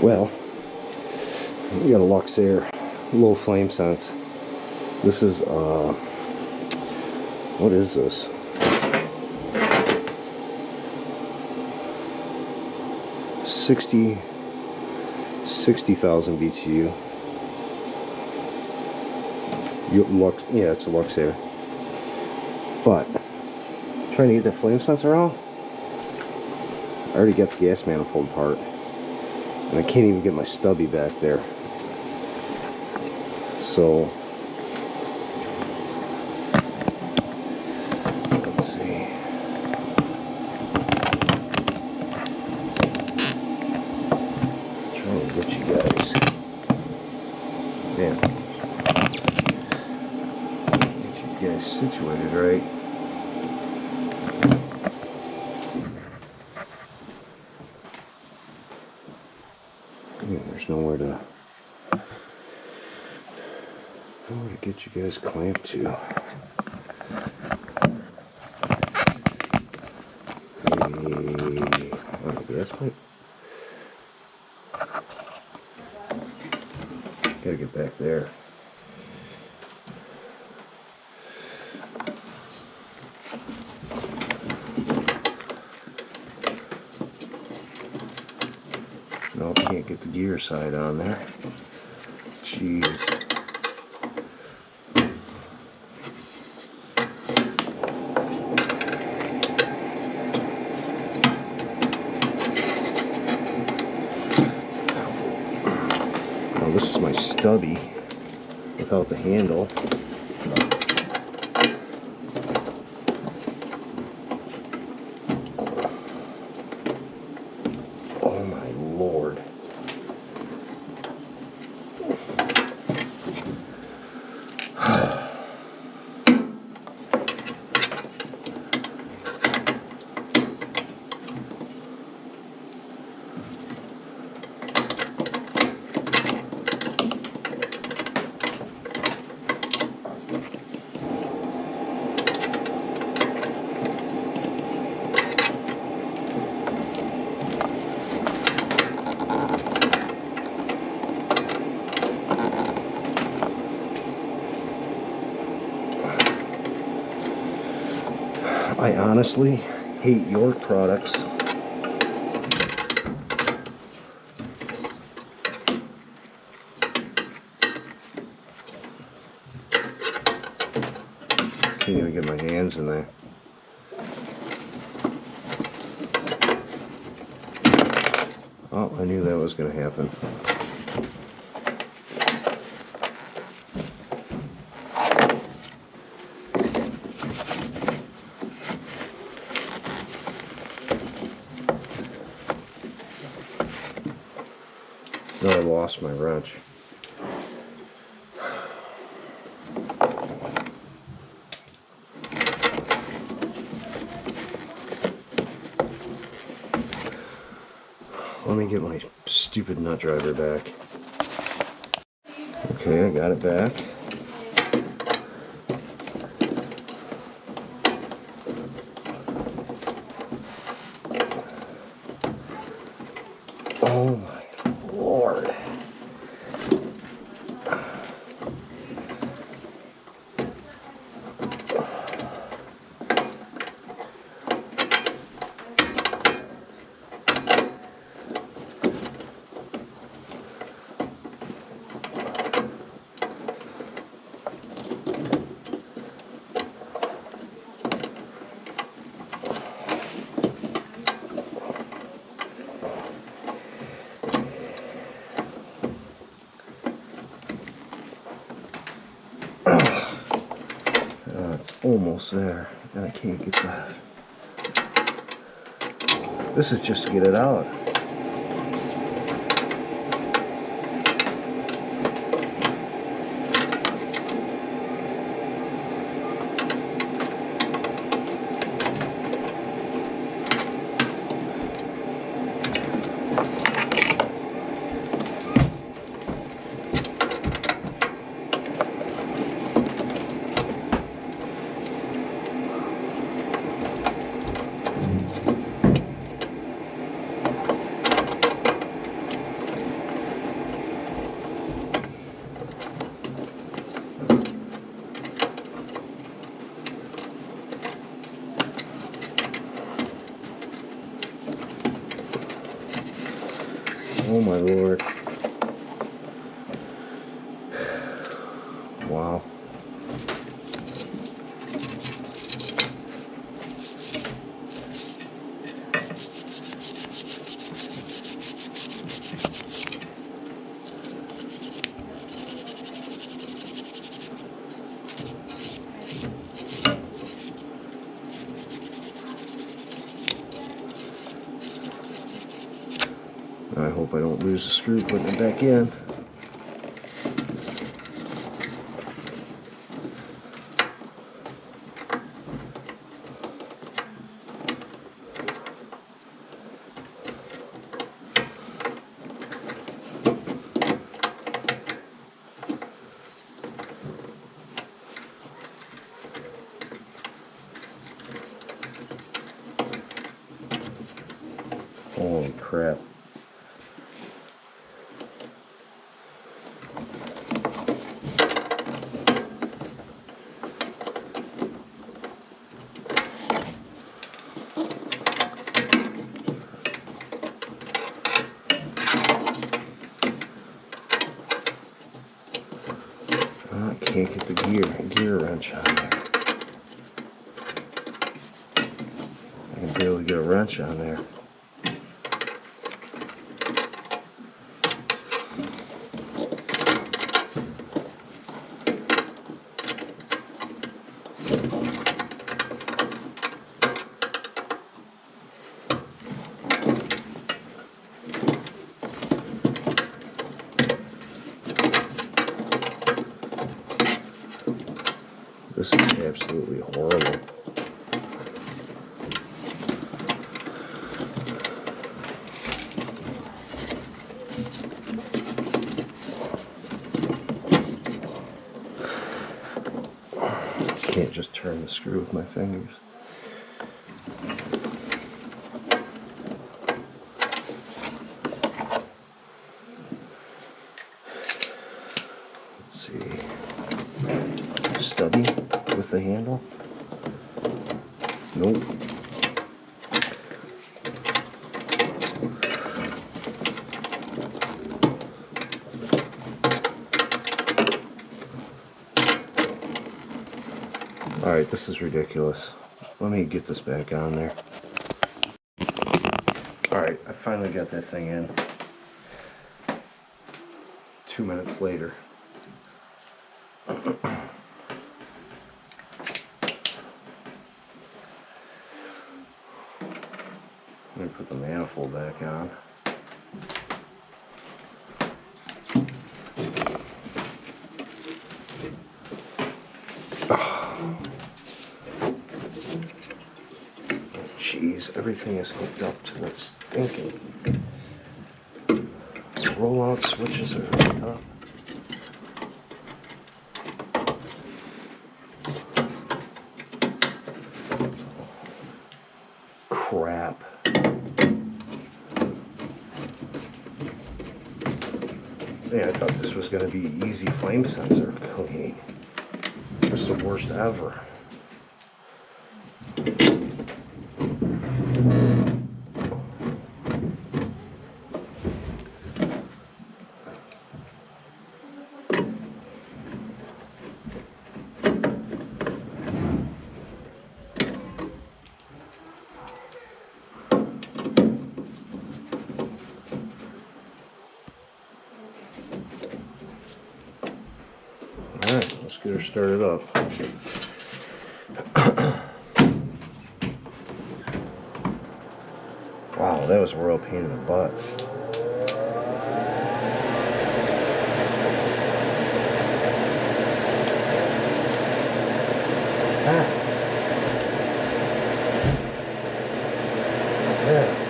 Well, we got a Luxair low flame sense. This is what is this? Sixty thousand BTU. Yeah, it's a Luxair. But trying to get that flame sensor out, I already got the gas manifold part, and I can't even get my stubby back there. So let's see. Trying to get you guys, man, get you guys situated right. Yeah, there's nowhere to get you guys clamped to. Oh, gas pipe. Gotta get back there. No, can't get the gear side on there. Jeez. Now this is my stubby without the handle. Oh my Lord. I honestly hate York products. Can't even get my hands in there. Oh, I knew that was going to happen. No, I lost my wrench. Let me get my stupid nut driver back. Okay, I got it back. Oh my Lord. It's almost there, and I can't get that. This is just to get it out. Oh my lord. Wow. I hope I don't lose the screw putting it back in. Holy crap. I can't get the gear wrench on there. I can barely get a wrench on there. This is absolutely horrible. Can't just turn the screw with my fingers. Let's see. Stubby with the handle? Nope. Alright, this is ridiculous. Let me get this back on there. Alright, I finally got that thing in. 2 minutes later. Let me put the manifold back on. Jeez, everything is hooked up to that stinking. Roll-out switches are hooked up. Crap. Yeah, I thought this was going to be easy flame sensor cleaning. It's the worst ever. Alright, let's get her started up. Wow, that was a real pain in the butt. Ah. Yeah.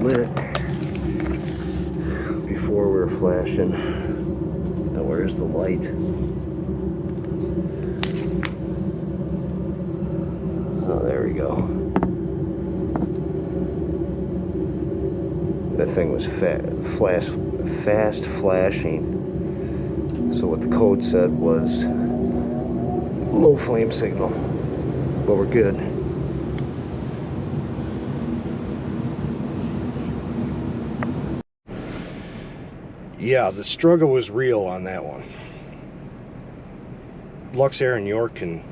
Lit before we were flashing. Now where's the light? Oh, there we go. that thing was fast flashing. So what the code said was low flame signal, but we're good. Yeah, the struggle was real on that one. Luxair and York can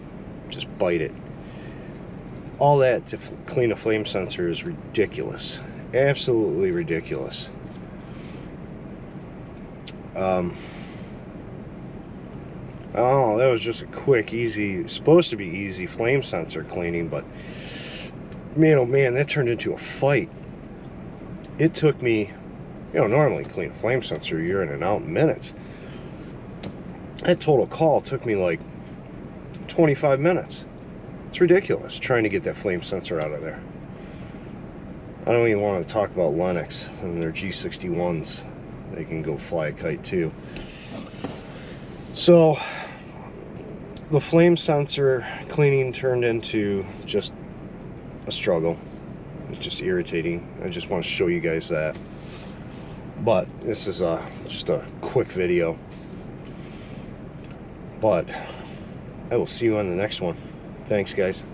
just bite it. All that to clean a flame sensor is ridiculous. Absolutely ridiculous. Oh, that was just a quick, easy, supposed to be easy flame sensor cleaning, but man, oh man, that turned into a fight. It took me, normally clean a flame sensor, you're in and out in minutes. That total call took me like 25 minutes. It's ridiculous trying to get that flame sensor out of there. I don't even want to talk about Lennox and their G61s. They can go fly a kite too. So the flame sensor cleaning turned into just a struggle. It's just irritating. I just want to show you guys that. But this is just a quick video. But I will see you on the next one. Thanks, guys.